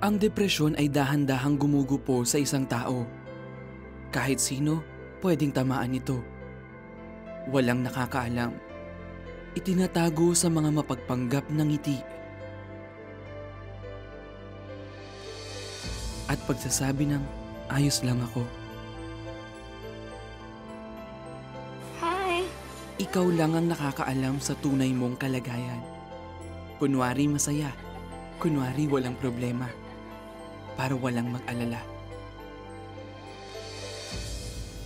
Ang depresyon ay dahan-dahang gumugupo sa isang tao. Kahit sino, pwedeng tamaan nito. Walang nakakaalam. Itinatago sa mga mapagpanggap na ngiti. At pagsasabi ng, ayos lang ako. Hi! Ikaw lang ang nakakaalam sa tunay mong kalagayan. Kunwari masaya, kunwari walang problema. Para walang mag-alala.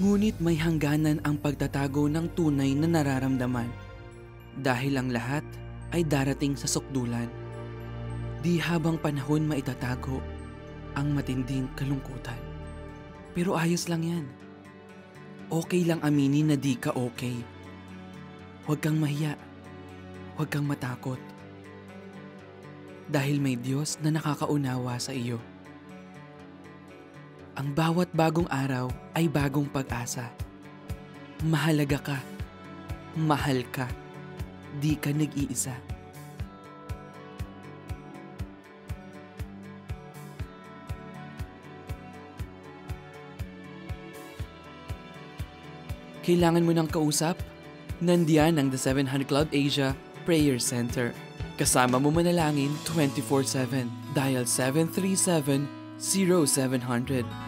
Ngunit may hangganan ang pagtatago ng tunay na nararamdaman dahil ang lahat ay darating sa sukdulan. Di habang panahon maitatago ang matinding kalungkutan. Pero ayos lang yan. Okay lang aminin na di ka okay. Huwag kang mahiya. Huwag kang matakot. Dahil may Diyos na nakakaunawa sa iyo. Ang bawat bagong araw ay bagong pag-asa. Mahalaga ka. Mahal ka. Di ka nag-iisa. Kailangan mo ng kausap? Nandiyan ang The 700 Club Asia Prayer Center. Kasama mo manalangin 24/7. Dial 737-0700.